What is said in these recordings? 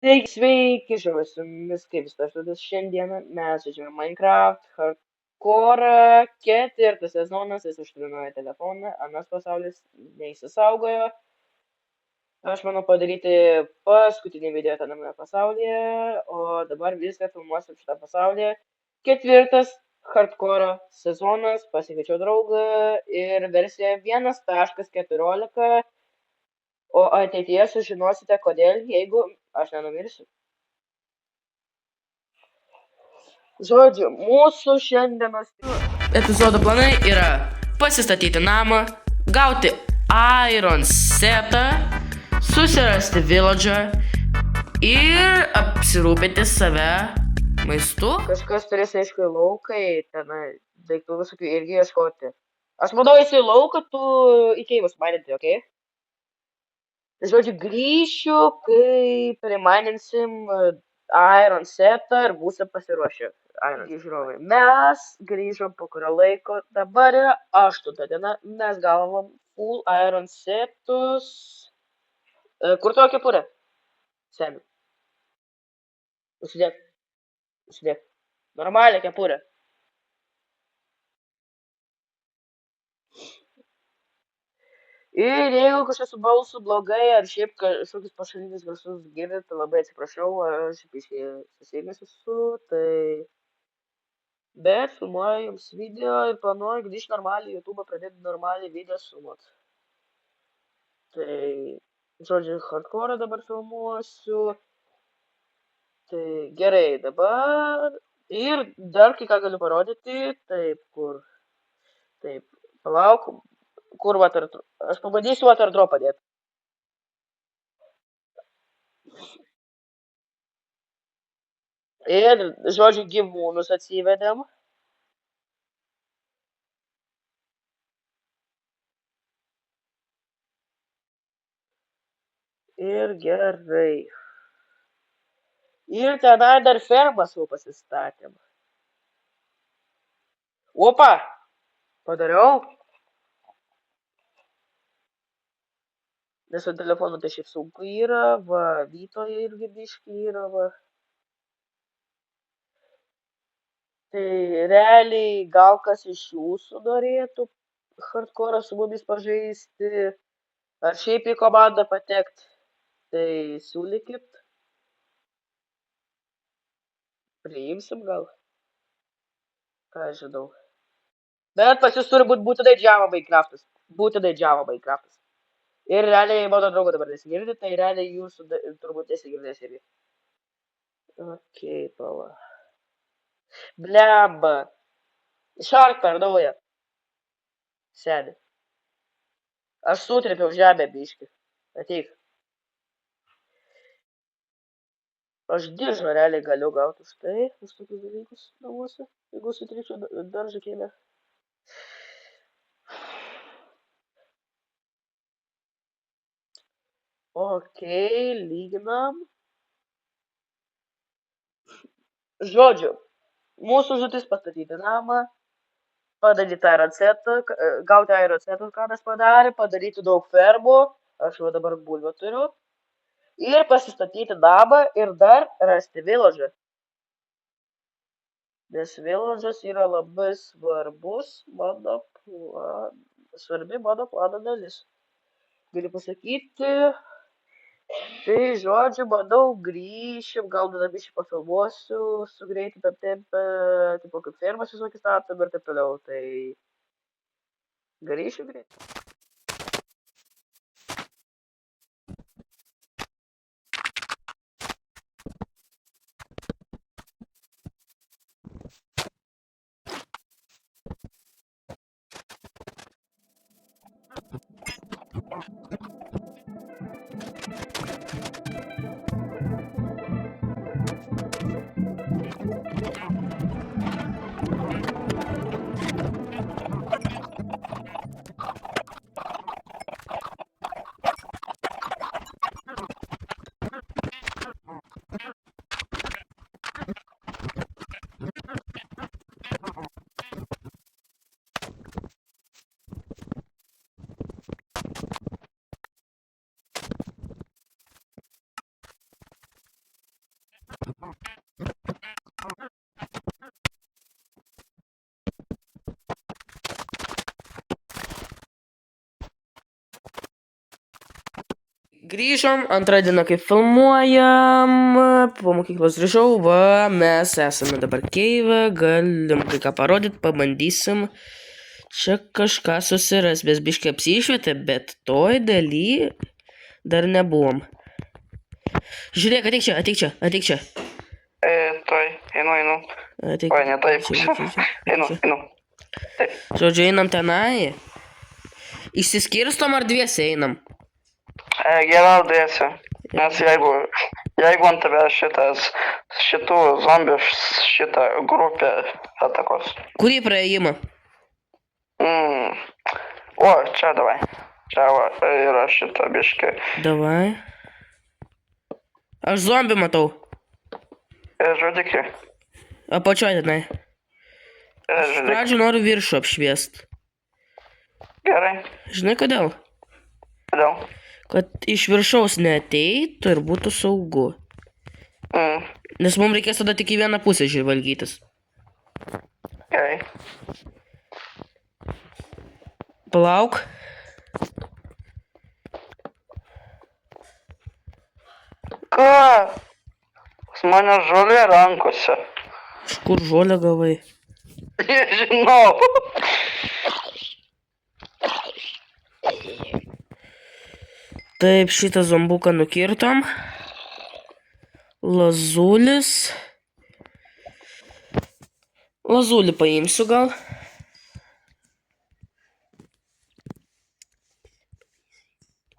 Taigi, sveiki, žinoma, su jumis kaip visas šiandieną mes žaidžiame Minecraft Hardcore ketvirtas sezonas, jis užtrinoja telefoną, anas pasaulis neįsisaugojo. Aš manau padaryti paskutinį video tame pasaulyje, o dabar viską filmuosim šitą pasaulyje. Ketvirtas Hardcore sezonas, pasikeičiau draugą ir versija 1.14. O ateityje sužinosite kodėl, jeigu aš nenumirsiu. Žodžiu, mūsų šiandienos epizodo planai yra pasistatyti namą, gauti Iron setą, susirasti village'ą ir apsirūpinti save maistu. Kažkas turės aišku į lauką, tenai daiktų visokių irgi ieškoti. Aš manau, eisi į lauką, tu į keivus maininti, okei? Žodžiu, grįšiu, kai primaininsim Iron setą ir būsim pasiruošę. Žiūrovai, mes grįžom po kurio laiko, dabar yra 8 diena, mes gavom full Iron setus. Kur tavo kepurė? Semi. Užsidėk. Normalią kepurę. Ir jeigu kažkas su balsu blogai, ar šiaip kažkokius pašalinius garsus girdit, tai labai atsiprašau, aš biškai susirgęs esu, tai... Bet filmuoju jums video ir planuoju grįžti normaliai YouTube, pradėti normaliai video filmuot. Tai, žodžiu, hardcore dabar filmuosiu. Tai gerai, dabar... Ir dar kai ką galiu parodyti, taip, kur... Taip, palauk, kur water... Aš pabandysiu water drop padėti. Ir, žodžiu, gyvūnus atsivedėm. Ir gerai. Ir tenai dar fermą savo pasistatėm. Opa! Padariau. Nes su telefonu tai šiaip sunku yra, va, Vytoje irgi biški yra, va. Tai realiai gal kas iš jūsų norėtų hardcore su mumis pažaisti, ar šiaip į komandą patekt, tai siūlykit. Priimsim gal. Ką žinau. Bet pas jūs turi būti būtinai Java Minecraftas. Būtinai Java Minecraftas. Ir realiai mano draugo dabar nesigirdi, tai realiai jūsų turbūt nesigirdės irgi. Okei, pala. Blemba. Šark per naują. Seni. Aš sutripiau žemę biškį. Ateik. Aš diržą realiai galiu gauti už tai, už tokius dalykus namuose, jeigu sutričiau daržą kieme. Okei, lyginam. Žodžiu, mūsų užduotis pastatyti namą, padaryti Iron setą, gauti Iron setą, ką mes padaryti daug fermų, aš jau dabar bulvę turiu, ir pasistatyti namą ir dar rasti village'ą. Nes village'as yra labai svarbus svarbi mano plano dalis. Galiu pasakyti, tai žodžiu, manau, grįšim, gal dar biškį pafilmuosiu, su greitai tam tempę, tipo kaip fermas visokį statom ir taip toliau, tai grįšiu greitai. Grįžom, antrą dieną kaip filmuojam, po mokyklos grįžau, va, mes esame dabar keive, galim kai ką parodyti, pabandysim čia kažką susiras, bet biškai apsišvietė, bet toj daly dar nebuvom. Žiūrėk, ateik čia. Tuoj, einu. Ateik, Oi, ne taip. čia. Einu. Taip. Žodžiu, einam tenai. Išsiskirstom ar dviese einam? Geriau dėsiu. Nes jeigu ant tave šitų zombių šitą grupę atakos. Kurį praėjimą? O, čia davai. Čia yra šita biškė. Davai. Aš zombį matau. Žudikį. Apačioj tenai. Pradžių noriu viršų apšviest. Gerai. Žinai kodėl? Kodėl? Kad iš viršaus neateitų ir būtų saugu. Nes mums reikės tada tik į vieną pusę žvalgytis. Gerai. Palauk. Ką? Pas mane žolė rankose. Iš kur žolę gavai? Nežinau. Taip, šitą zombuką nukirtom. Lazulis. Lazulį paimsiu gal.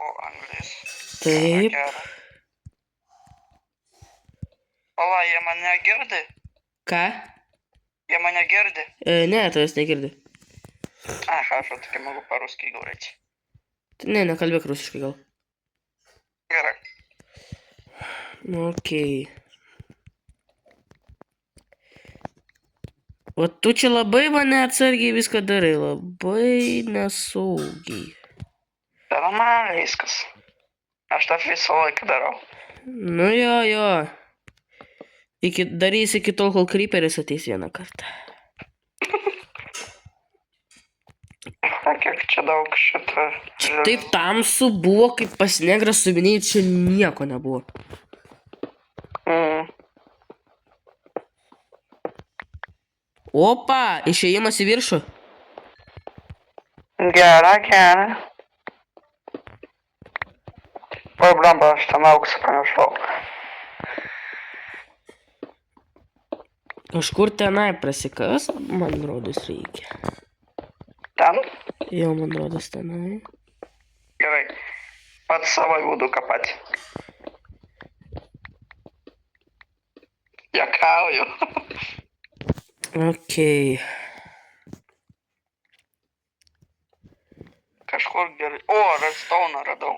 O, anglis. Taip. Pala, jie mane girdi? Ką? Jie mane girdi? Ne, tavęs negirdi. Хорошо, так я могу по-русски говорить. Ne, nekalbėk rusiškai gal. Gerai. Okei. O tu čia labai mane atsargiai viską darai, labai nesaugiai. Normaliai viskas. Aš tą visą laiką darau. Nu jo. Darys iki tol, kol creeperis ateis vieną kartą. Kiek čia daug šitą... Taip tamsu buvo, kaip pas negrą subinėjai, čia nieko nebuvo. Opa, išėjimas į viršų. Gerai. Oi, blemba, aš ten auksą pamiršau. Kažkur tenai prasikas, man rodos reikia. Ten? Jo, man rodos tenai. Gerai. Pats savo būdu kapati. Juokauju. Okei. Kažkur gerai. O, redstone radau.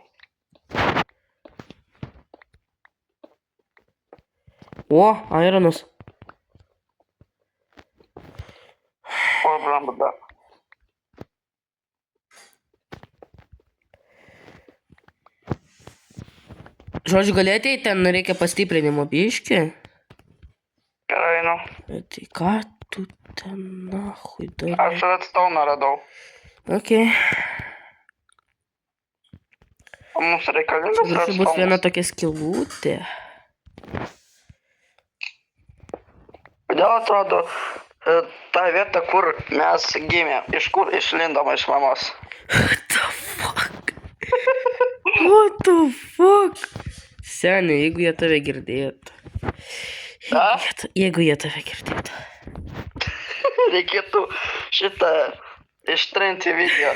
O, ironas. O, blemba, da. Žodžiu, gali ateiti, ten reikia pastiprinimo biškį. Gerai, nu. Tai ką tu ten nahui darai? Aš redstone radau. Okei. O mums reikalingas Viršų bus viena redstone. tokia skylutė. Kodėl atrodo ta vieta, kur mes gimėm, iš kur išlindom iš mamos? What the fuck? Seniai, jeigu jie tave girdėtų. Jeigu jie tave girdėtų. Reikėtų šitą ištrinti video.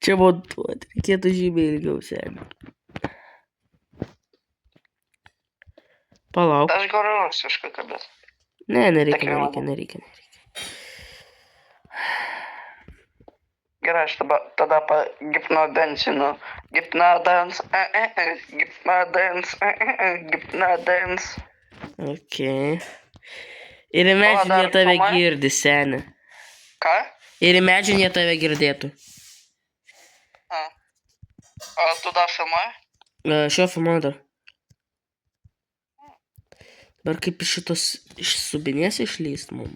Čia montuoti. Reikėtų žymiai ilgiau, seniai. Palauk. Aš galiu rusiškai kalbėti. Ne, nereikia. Gerai, aš tada gipnodensinu. Gipnodens. Okei. Ir imagine jie tave girdi, seni. Ką? Ir imagine jie tave girdėtų. O tu dar filmuoji? Šio filmuoju dar. Dar kaip iš šitos iš subinės išlyst mum.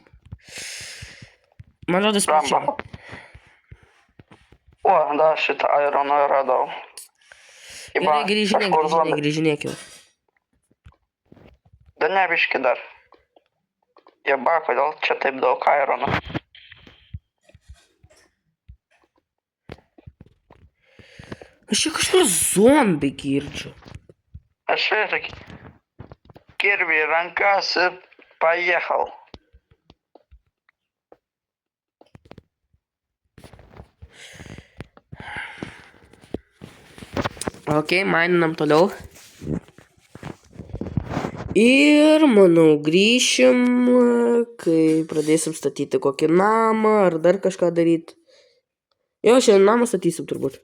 Man rodos, Blemba. čia. O, da, šitą ironą radau. Gerai, grįžinėk jau. Da ne biški dar. Jeba, kodėl čia taip daug irono? Aš čia kažkur zombį girdžiu. Aš irgi. Kirvi rankas ir pajechal. Ok, maininam toliau. Ir, manau, grįšim, kai pradėsim statyti kokį namą, ar dar kažką daryti. Jo, šiandien namą statysim turbūt.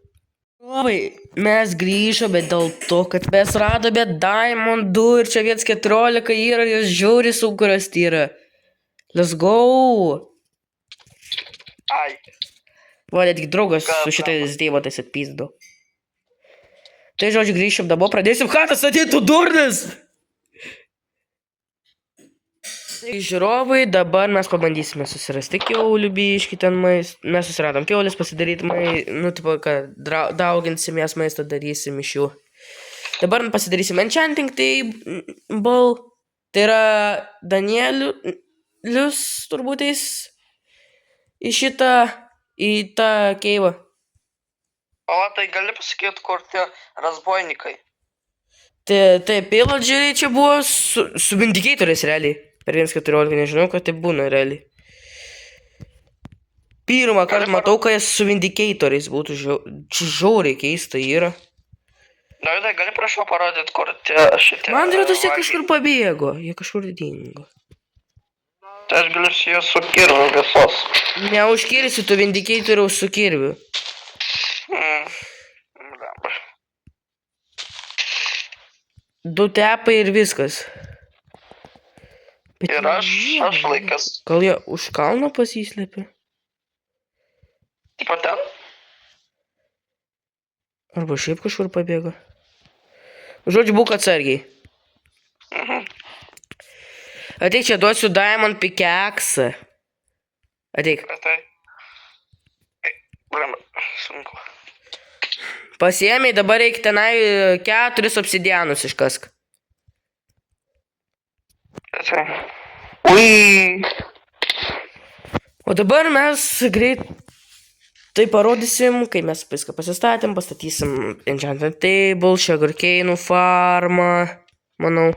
Mes grįžome dėl to, kad mes radome Diamond 2 ir čia 1.14 yra, jos žiauriai sunku rasti yra. Let's go! Ai. Va, netgi draugas su šitais deimantais atpizdo. Tai žodžiu, grįšim namo, pradėsim chatą statyti, tu durnas! Tai žiūrovai, dabar mes pabandysime susirasti kiaulių biškį ten maistą. Mes susiradom kiaulės pasidaryti tipo, kad dauginsim jas maistą, darysim iš jų. Dabar pasidarysim enchanting table. Tai yra Danielius turbūt eis į tą keivą. O, tai gali pasakyti, kur tie razbojnikai? Tai pillagerai čia buvo su vindicatoriais realiai. Per 1.14 nežinau, kad tai būna realiai. Pirmą kartą matau, kad su vindicatoriais būtų žiauriai keista yra. Davidai, gali prašau parodyti, kur tie šitie... Man atrodo, jie kažkur pabėgo. Jie kažkur dingo. Tai aš galiu su juos su kirviu visos. Neužkirsi tu vindicatoriaus su kirviu. Blemba. 2 tepai ir viskas. Bet Ir aš laikas. gal jie už kalno pasislėpė? Tipo ten? Arba šiaip kažkur pabėgo. Žodžiu, būk atsargiai. Ateik, čia duosiu Diamond pickaxe. Ateik. Tai. Blemba, sunku. Pasiėmei, dabar reikia tenai 4 obsidianus iškask. Tai. Ui. O dabar mes greit tai parodysim, kai mes viską pasistatėm, pastatysim enchanting table, sugarcane farmą, manau.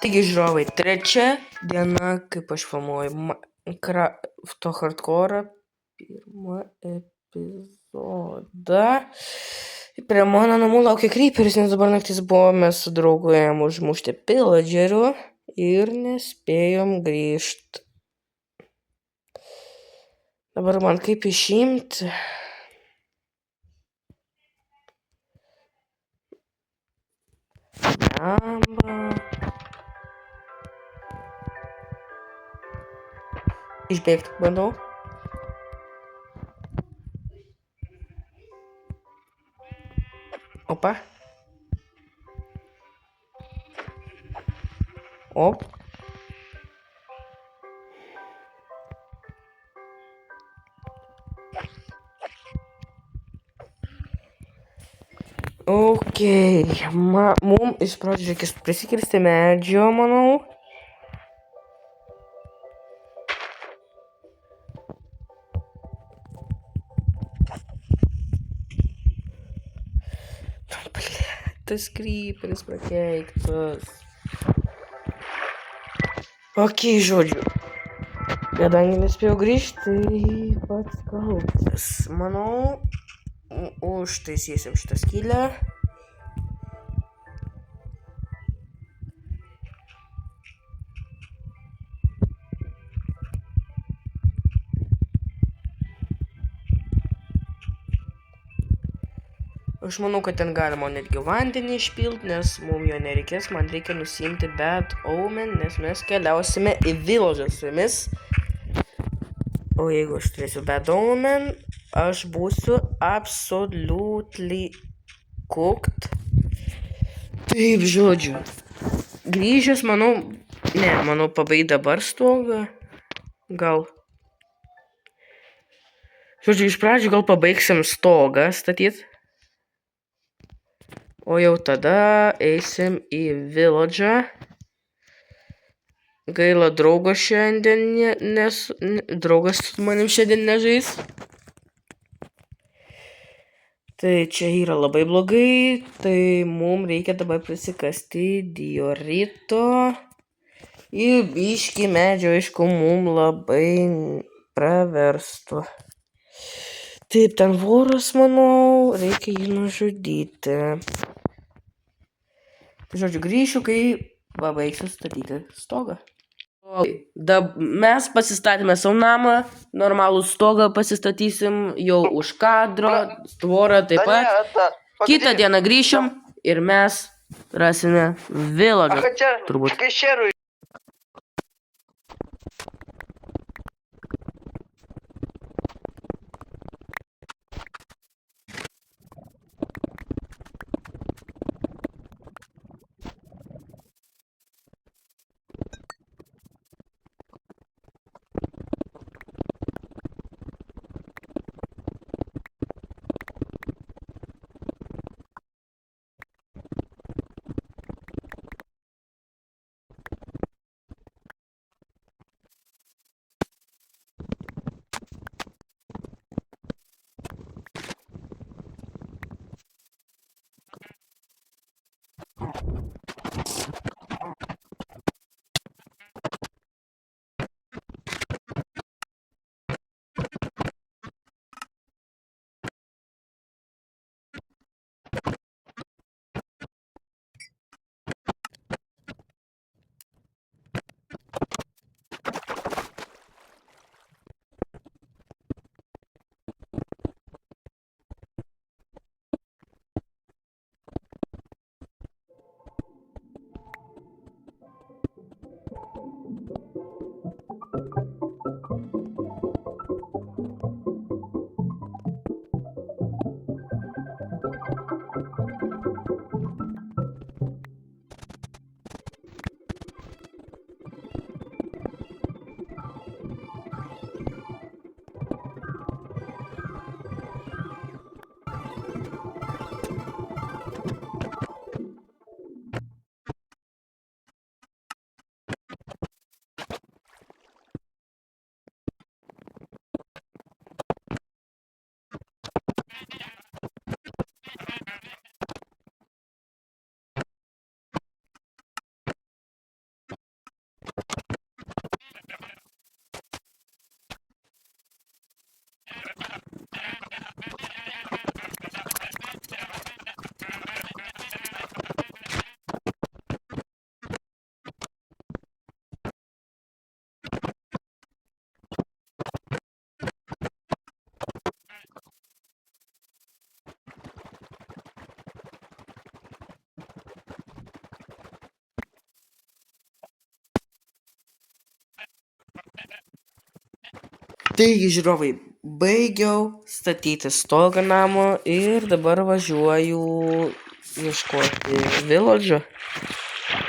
Taigi, žiūrovai, trečia diena, kaip aš filmuoju Minecrafto hardcore pirmą epizodą. Prie mano namų laukia creeperis, nes dabar naktis buvome su draugu jam užmušti pillagerių ir nespėjom grįžti. Dabar man kaip išimti? Išbėgti bandau. Opa. Op. Okei, mum iš pradžių reikės prisikirsti medžio, manau. Tas creeperis prakeiktas. Okei, žodžiu. Kadangi nespėjau grįžti, tai pats kaltas. Manau, užtaisysim šitą skylę. Aš manau, kad ten galima netgi vandenį išpilti, nes mums jo nereikės. Man reikia nusimti Bad Omen, nes mes keliausime į village'ą su jumis. O jeigu aš turėsiu Bad Omen, aš būsiu absolutely cooked. Taip, žodžiu. Grįžęs, manau, pabaig dabar stogą. Gal. Žodžiu, iš pradžių gal pabaigsim stogą statyti. O jau tada eisim į village'ą. Gaila, draugas šiandien draugas su manim šiandien nežais. Tai čia yra labai blogai. Tai mums reikia dabar prisikasti diorito. Ir biškį medžio, aišku, mums labai praverstų. Taip, ten voras, manau, reikia jį nužudyti. Žodžiu, grįšiu, kai pabaigsiu statyti stogą. Mes pasistatėme savo namą, normalų stogą pasistatysim jau už kadro, tvorą taip pat. Kitą dieną grįšim ir mes rasime village'ą, turbūt. Taigi, žiūrovai, baigiau statyti stogą namo ir dabar važiuoju ieškoti viladžo.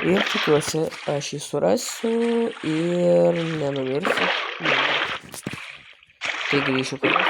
Ir tikiuosi, aš jį surasiu ir nenumirsiu. Tai grįšiu kada.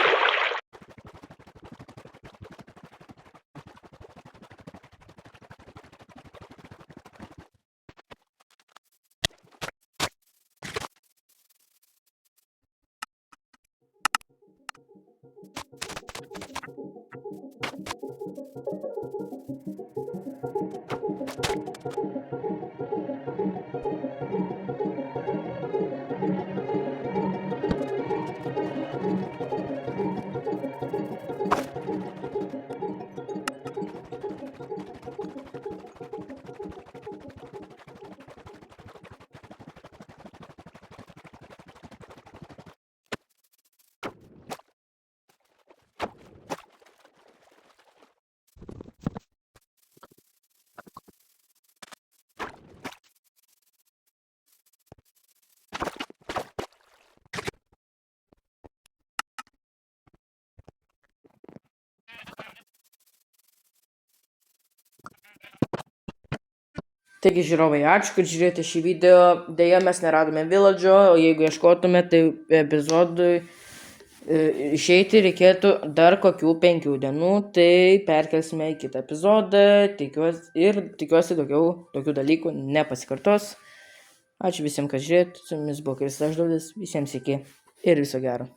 Taigi, žiūrovai, ačiū, kad žiūrėjote šį video. Deja, mes neradome viladžo, o jeigu ieškotume, tai epizodui išeiti reikėtų dar kokių 5 dienų, tai perkelsime į kitą epizodą. Tikiuosi daugiau tokių dalykų nepasikartos. Ačiū visiems, kad žiūrėjote. Su jumis buvo Kristas Ždulis. Visiems iki ir viso gero.